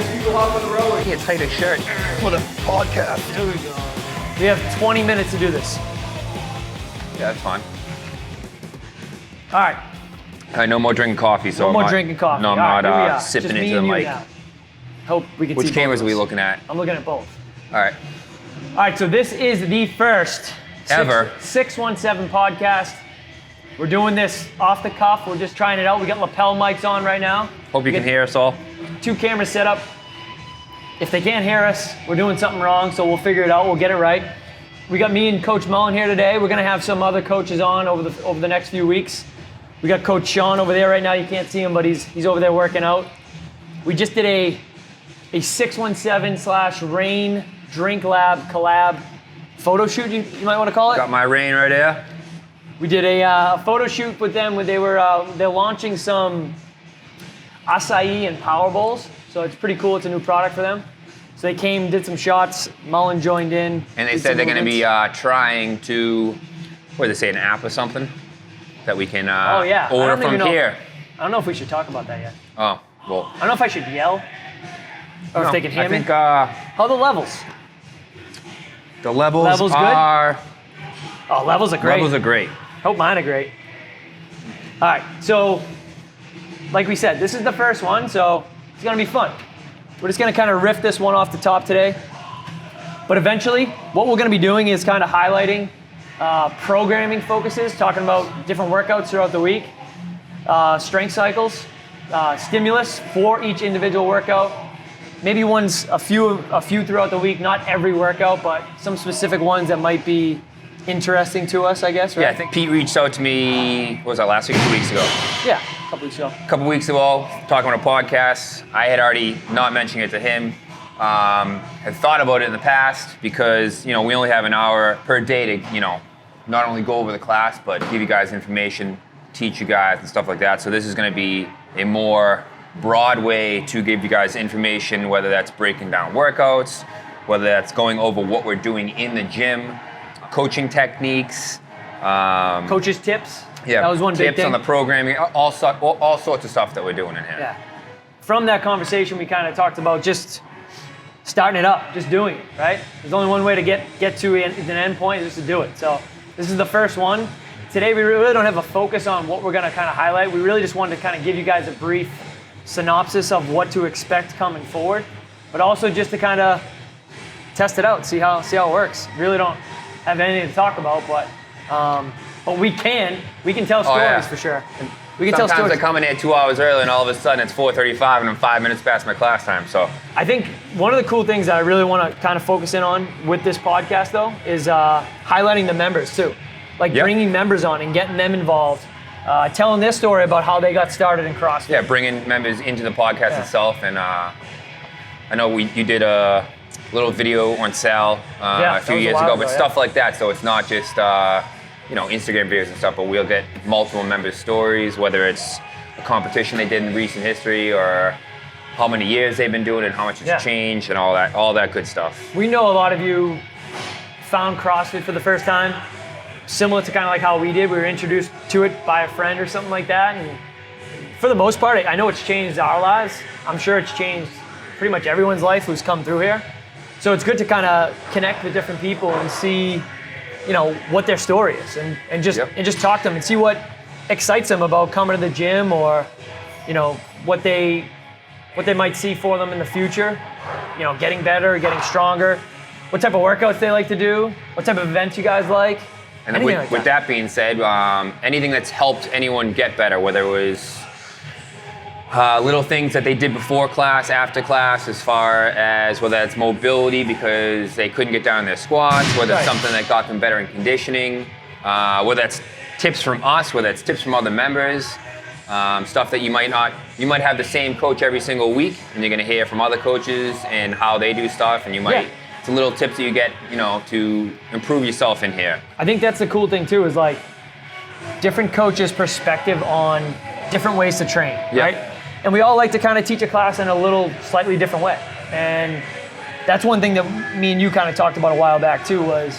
people hop on the road. A tighter shirt for the podcast. There we go. We have 20 minutes to do this. Yeah, that's fine. All right. All right, no more drinking coffee. So No more drinking coffee. No, I'm All right, here we not are. sipping Just me into the and you mic. now. Hope we can see Which both cameras of are we us. looking at? I'm looking at both. All right. All right, so this is the first Ever. 617 podcast. We're doing this off the cuff. We're just trying it out. We got lapel mics on right now. Hope you can hear us all. 2 cameras set up. If they can't hear us, we're doing something wrong, so we'll figure it out. We'll get it right. We got me and Coach Mullen here today. We're gonna have some other coaches on over the next few weeks. We got Coach Sean over there right now. You can't see him, but he's over there working out. We just did a 617/Rain Drink Lab collab photo shoot, you might want to call it. Got my rain right there. We did a photo shoot with them where they're launching some acai and power bowls. So it's pretty cool. It's a new product for them. So they came, did some shots. Mullen joined in. And they said they're going to be trying to, what did they say, an app or something that we can order from here. I don't know if we should talk about that yet. Oh, well. I don't know if I should yell or if they can hear I me. think How are the levels? the levels Levels good? are... Oh, levels are great. Levels are great. Hope mine are great. All right, so like we said, this is the first one, so it's gonna be fun. We're just gonna kind of riff this one off the top today. But eventually, what we're gonna be doing is kind of highlighting programming focuses, talking about different workouts throughout the week, strength cycles, stimulus for each individual workout. Maybe ones, a few throughout the week, not every workout, but some specific ones that might be interesting to us, I guess, right? Yeah, I think Pete reached out to me, what was that, last week or 2 weeks ago? Yeah, a couple weeks ago. A couple weeks ago, talking about a podcast. I had already not mentioned it to him. Had thought about it in the past because, we only have an hour per day to, not only go over the class, but give you guys information, teach you guys and stuff like that. So this is going to be a more broad way to give you guys information, whether that's breaking down workouts, whether that's going over what we're doing in the gym, coaching techniques, Coaches' tips. yeah, That was one big tips thing. on the programming, all sorts of stuff that we're doing in here. Yeah. From that conversation, we kind of talked about just starting it up, just doing it, right? There's only one way to get to an end point, is just to do it. So this is the first one. Today, we really don't have a focus on what we're going to kind of highlight. We really just wanted to kind of give you guys a brief synopsis of what to expect coming forward, but also just to kind of test it out, see how it works. Really don't have anything to talk about, but we can tell stories for sure. We can tell Sometimes stories. I come in here 2 hours early and all of a sudden it's 4:35 and I'm 5 minutes past my class time. So I think one of the cool things that I really want to kind of focus in on with this podcast, though, is highlighting the members too, like bringing members on and getting them involved, telling their story about how they got started in CrossFit. yeah, bringing members into the podcast itself, and I know you did a little video on Sal a few years ago, but stuff like that. So it's not just Instagram videos and stuff, but we'll get multiple members' stories, whether it's a competition they did in recent history or how many years they've been doing it, how much it's changed, and all that good stuff. We know a lot of you found CrossFit for the first time, similar to kind of like how we did. We were introduced to it by a friend or something like that, and for the most part, I know it's changed our lives. I'm sure it's changed pretty much everyone's life who's come through here. So it's good to kind of connect with different people and see, what their story is, and just talk to them and see what excites them about coming to the gym, or, what they might see for them in the future. Getting better, getting stronger, what type of workouts they like to do, what type of events you guys like. And with that being said, anything that's helped anyone get better, whether it was little things that they did before class, after class, as far as whether it's mobility because they couldn't get down their squats, whether it's something that got them better in conditioning, whether that's tips from us, whether it's tips from other members, stuff that you might have the same coach every single week, and you're going to hear from other coaches and how they do stuff, and you might, it's a little tips that you get, to improve yourself in here. I think that's the cool thing too, is like different coaches' perspective on different ways to train, right? And we all like to kind of teach a class in a little slightly different way. And that's one thing that me and you kind of talked about a while back too, was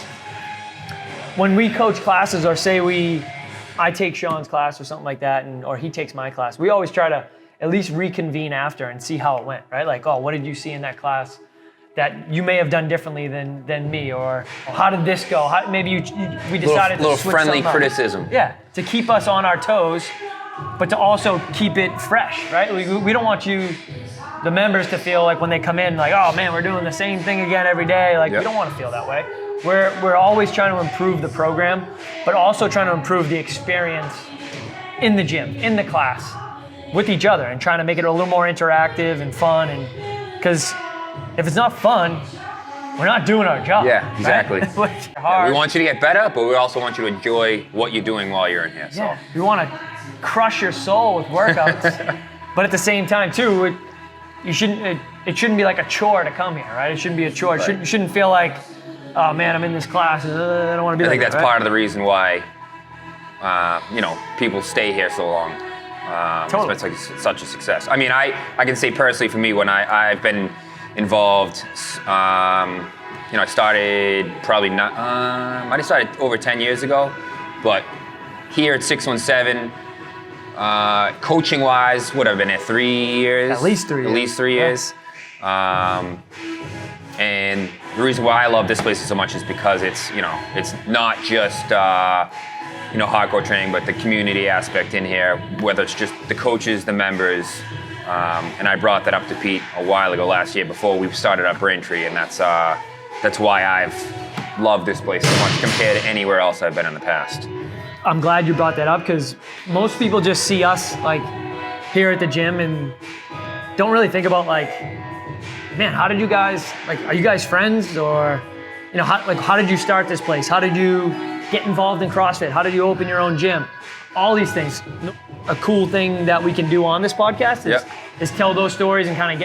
when we coach classes, or say I take Sean's class or something like that, or he takes my class, we always try to at least reconvene after and see how it went, right? Like, oh, what did you see in that class that you may have done differently than me, or how did this go? Maybe we decided little to switch friendly something up. criticism. Yeah, to keep us on our toes, but to also keep it fresh, right? We don't want the members to feel like when they come in, like, oh man, we're doing the same thing again every day. Like, we don't want to feel that way. We're always trying to improve the program, but also trying to improve the experience in the gym, in the class, with each other, and trying to make it a little more interactive and fun. And because if it's not fun, we're not doing our job. Yeah, exactly. Right? We want you to get better, but we also want you to enjoy what you're doing while you're in here. So. Yeah, we want to crush your soul with workouts, but at the same time too, it shouldn't be like a chore to come here, right? It shouldn't be a chore. Right. You shouldn't feel like, oh man, I'm in this class, I don't want to be. I think that's right? part of the reason why, people stay here so long. Totally. It's like such a success. I mean, I can say personally for me, when I've been involved, I started probably not, I just started over 10 years ago, but here at 617, coaching wise, would have been at 3 years. At least 3 years. At least 3 years. And the reason why I love this place so much is because it's not just, hardcore training, but the community aspect in here, whether it's just the coaches, the members. And I brought that up to Pete a while ago last year before we started up Braintree, and that's why I've loved this place so much compared to anywhere else I've been in the past. I'm glad you brought that up, because most people just see us like here at the gym and don't really think about like, man, how did you guys, like, are you guys friends, or how did you start this place? How did you get involved in CrossFit? How did you open your own gym? All these things. A cool thing that we can do on this podcast is tell those stories and kind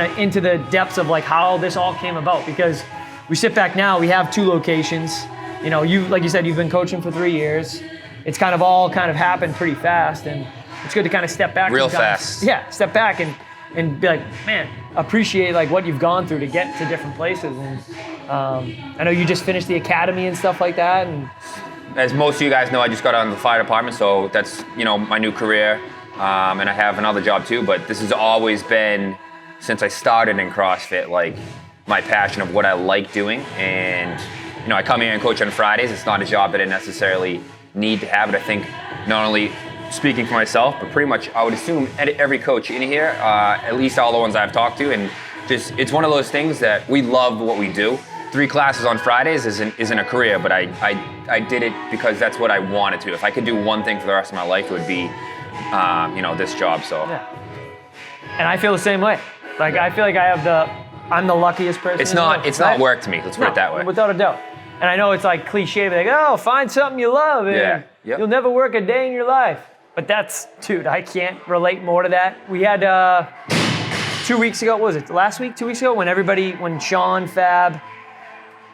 of into the depths of like how this all came about, because we sit back now, we have 2 locations. Like you said, you've been coaching for 3 years. It's kind of happened pretty fast, and it's good to kind of step back. Real fast. Yeah, step back and be like, man, appreciate like what you've gone through to get to different places. And I know you just finished the academy and stuff like that. And as most of you guys know, I just got out of the fire department, so that's my new career, and I have another job too. But this has always been, since I started in CrossFit, like my passion of what I like doing. And I come here and coach on Fridays. It's not a job that I necessarily need to have it. I think not only speaking for myself, but pretty much I would assume every coach in here, at least all the ones I've talked to, and just it's one of those things that we love what we do. 3 classes on Fridays isn't a career, but I did it because that's what I wanted to. If I could do one thing for the rest of my life, it would be this job. So. Yeah. And I feel the same way. Like I feel like I'm the luckiest person. It's not work to me. Let's put it that way. Without a doubt. And I know it's like cliche, but like, oh, find something you love, and you'll never work a day in your life. But dude, I can't relate more to that. We had 2 weeks ago, what was it, last week, 2 weeks ago, when Sean, Fab,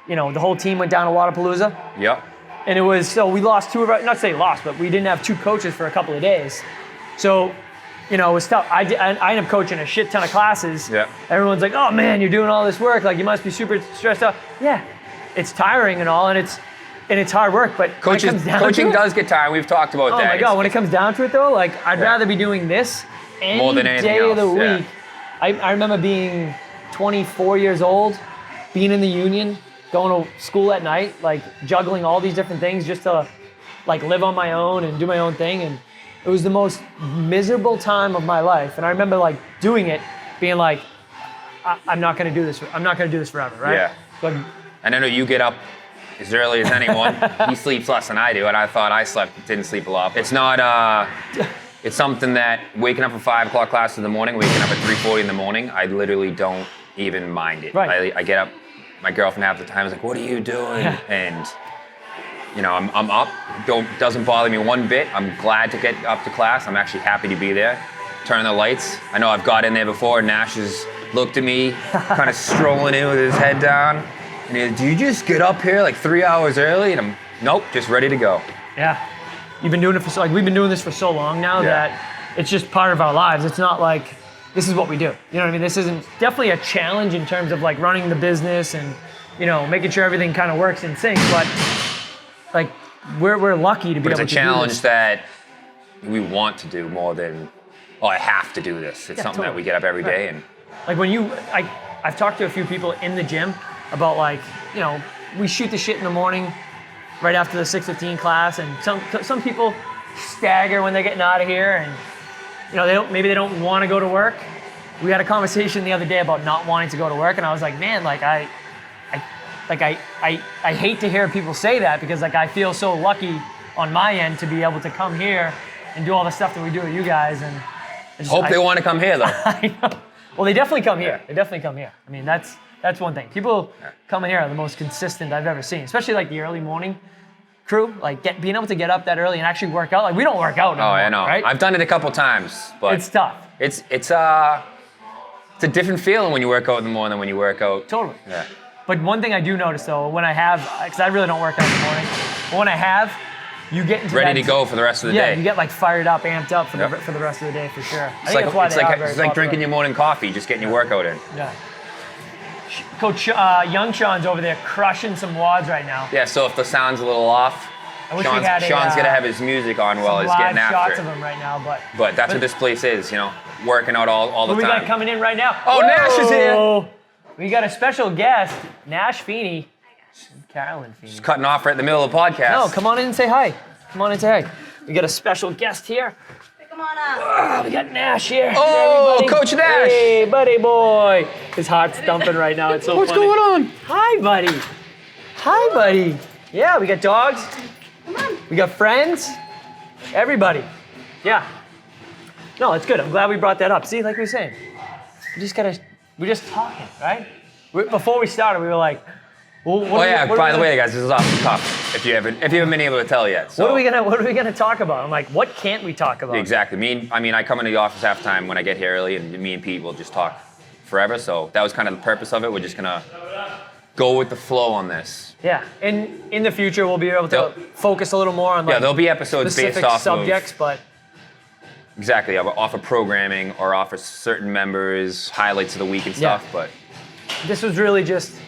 the whole team went down to Wadapalooza. Yep. And it was, so we lost 2 of our, not to say lost, but we didn't have 2 coaches for a couple of days. So, it was tough. I ended up coaching a shit ton of classes. Yeah. Everyone's like, oh man, you're doing all this work. Like, you must be super stressed out. Yeah, it's tiring and all, and it's hard work, but coaching does get tiring. We've talked about that. Oh my God, when it comes down to it though, like I'd rather be doing this more than anything day else. of the week. I remember being 24 years old, being in the union, going to school at night, like juggling all these different things just to like live on my own and do my own thing. And it was the most miserable time of my life. And I remember like doing it, being like, I'm not gonna do this. I'm not gonna do this forever, right? Yeah. But, and I know you get up as early as anyone. He sleeps less than I do, and I thought I didn't sleep a lot. It's not, it's something that waking up at 5 o'clock class in the morning, waking up at 3:40 in the morning, I literally don't even mind it. Right. I get up, my girlfriend half the time is like, what are you doing? Yeah. And I'm up, doesn't bother me one bit. I'm glad to get up to class. I'm actually happy to be there. Turn the lights. I know I've got in there before, Nash has looked at me, kind of strolling in with his head down. And he's, do you just get up here like 3 hours early? And I'm, nope, just ready to go. Yeah. You've been doing it we've been doing this for so long now that it's just part of our lives. It's not like, this is what we do. You know what I mean? This isn't, definitely a challenge in terms of like running the business and, making sure everything kind of works in sync, but like we're lucky to be able to do this. It's a challenge that we want to do more than oh, I have to do this. It's something that we get up every day. And like I've talked to a few people in the gym about like, you know, we shoot the shit in the morning right after the 6:15 class, and some people stagger when they're getting out of here, and you know, maybe they don't want to go to work. We had a conversation the other day about not wanting to go to work, and I was like, man, like I hate to hear people say that, because like I feel so lucky on my end to be able to come here and do all the stuff that we do with you guys, and hope they want to come here though. I know. Well, they definitely come here. They definitely come here. I mean, that's one thing. People coming here are the most consistent I've ever seen, especially like the early morning crew. Like being able to get up that early and actually work out. Like we don't work out anymore, I know. right? I've done it a couple times, but it's tough. It's a different feeling when you work out in the morning than when you work out. Totally. Yeah. But one thing I do notice though, when I have, because I really don't work out in the morning, but when I have, you get into ready to go for the rest of the day. Yeah, you get like fired up, amped up for the rest of the day for sure. It's like drinking your morning coffee, just getting your workout in. Yeah. Coach Young Sean's over there crushing some wads right now. Yeah, so if the sound's a little off, Sean's gonna have his music on while he's getting after shots it. of him right now, but that's what this place is, you know, working out all the time. We got coming in right now. Oh, Nash is here. We got a special guest, Nash Feeney. Carolyn Feeney. Just cutting off right in the middle of the podcast. No, come on in and say hi. Come on in and say hi. We got a special guest here. Come on up. We got Nash here. Oh, hey, Coach Nash. Hey, buddy boy. His heart's thumping right now. It's so What's funny. going on? Hi, buddy. Hi, buddy. Yeah, we got dogs. Come on. We got friends. Everybody. Yeah. No, it's good. I'm glad we brought that up. See, like we were saying, we're just talking, right? Before we started, we were like, well, by the way, guys, this is off the cuff. If you haven't been able to tell yet. So. What are we gonna talk about? I'm like, what can't we talk about? Exactly. I come into the office half the time when I get here early, and me and Pete will just talk forever. So that was kind of the purpose of it. We're just gonna go with the flow on this. Yeah, and in the future we'll be able to focus a little more on there'll be episodes based off subjects, but exactly off of programming or off of certain members, highlights of the week and stuff. But this was really just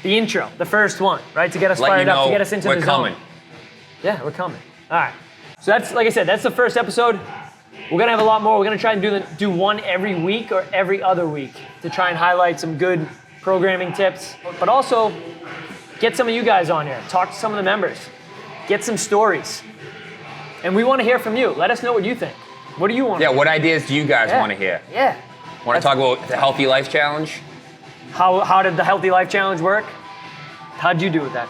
the intro, the first one, right? To get us fired up, to get us into the zone. We're coming. Yeah, we're coming. All right. So that's, like I said, that's the first episode. We're gonna have a lot more. We're gonna try and do one every week or every other week to try and highlight some good programming tips, but also get some of you guys on here. Talk to some of the members. Get some stories. And we want to hear from you. Let us know what you think. What do you want? Yeah, what ideas do you guys want to hear? Yeah. Want to talk about the Healthy Life Challenge? How did the Healthy Life Challenge work? How'd you do with that?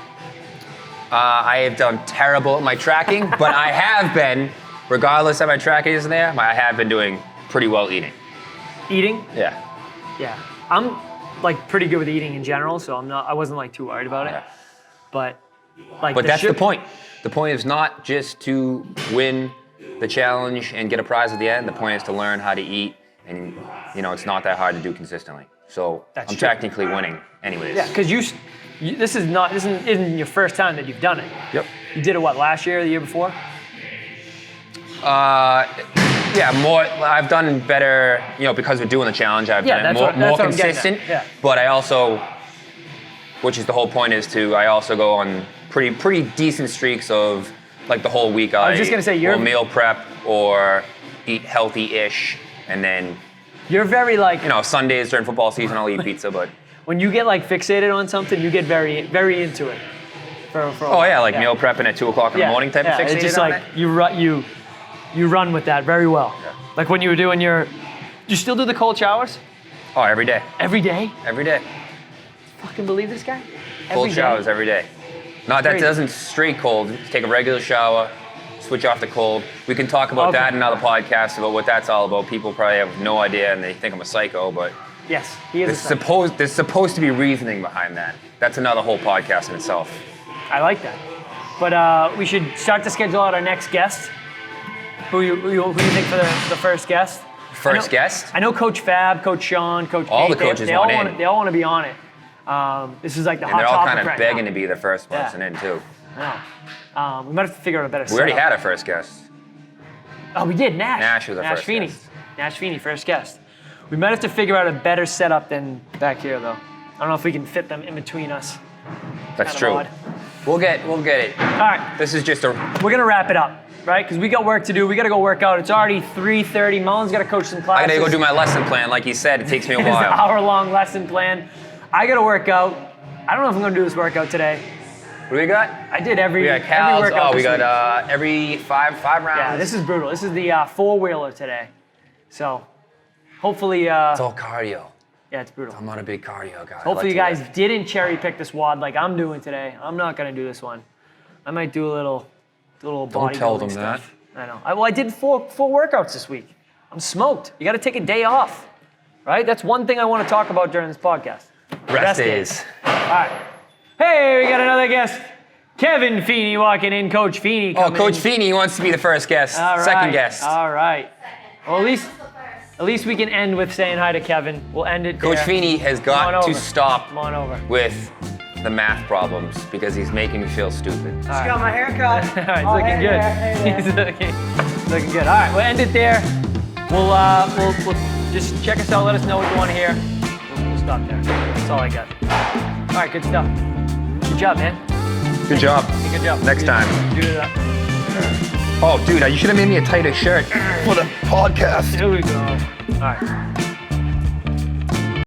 I have done terrible at my tracking, but I have been, regardless of my tracking isn't there, I have been doing pretty well eating. Eating? Yeah. Yeah. I'm like pretty good with eating in general, so I wasn't like too worried about it. Yeah. But that's the point. The point is not just to win the challenge and get a prize at the end. The point is to learn how to eat, and it's not that hard to do consistently. So I'm technically winning anyways. Yeah, because this isn't your first time that you've done it. Yep. You did it last year or the year before? Yeah, more. I've done better, because we're doing the challenge. I've done it more consistent. Yeah. But I also, which is the whole point, is I also go on pretty decent streaks of like the whole week. I was just gonna say will meal prep or eat healthy-ish, and then you're very like Sundays during football season I'll eat pizza, but when you get like fixated on something, you get very very into it. Meal prepping at 2:00 in the morning type of fixated. It's just like you run with that very well. Yeah. Like when you were doing you still do the cold showers? Oh, every day. Every day? Every day. Fucking believe this guy? Cold showers every day. Not that doesn't straight cold. Take a regular shower, switch off the cold. We can talk about that in another podcast about what that's all about. People probably have no idea and they think I'm a psycho, but yes, he is. There's supposed to be reasoning behind that. That's another whole podcast in itself. I like that. But we should start to schedule out our next guest. Who you think for the first guest? Guest? I know Coach Fab, Coach Sean, Coach all Kate, the coaches they all want to be on it. This is like the hot topic. And they're all kind of right begging now. to be the first person in too. I know. We might have to figure out a better setup. We already had our first guest. Oh, we did. Nash. Nash was our first Feeney. guest. Nash Feeney, first guest. We might have to figure out a better setup than back here, though. I don't know if we can fit them in between us. That's true. We'll get it. All right. This is just We're gonna wrap it up. right? Because we got work to do. We got to go work out. It's already 3:30. Mullen's got to coach some I classes. gotta go do my lesson plan. Like he said, it takes me a It's an while. hour-long lesson plan. I got to work out. I don't know if I'm going to do this workout today. What do we got? I did every We got cows. every workout Oh, we this got week. every five rounds. Yeah, this is brutal. This is the four-wheeler today. So hopefully, It's all cardio. yeah, it's brutal. I'm not a big cardio guy. Hopefully you guys didn't cherry pick this WOD like I'm doing today. I'm not gonna do this one. I might do a little Don't tell them bodybuilding that. stuff. I know. I did four workouts this week. I'm smoked. You got to take a day off, right? That's one thing I want to talk about during this podcast. Rest days. All right. Hey, we got another guest. Kevin Feeney walking in. Coach Feeney. Oh, coming Coach in. Feeney wants to be the first guest. All right. Second guest. All right. Well, at least we can end with saying hi to Kevin. We'll end it Coach there. Feeney has Come on got to over. stop Come on over. with the math problems because he's making me feel stupid. All right. Got my haircut. All right, Oh, he's looking hey good. there, hey He's looking good. All right, we'll end it there. We'll just check us out. Let us know what you want to hear. We'll stop there. That's all I got. All right, good stuff. Good job, man. Good job. Hey, good job. Next time. Do it up. Oh, dude, you should have made me a tighter shirt for the podcast. Here we go. All right.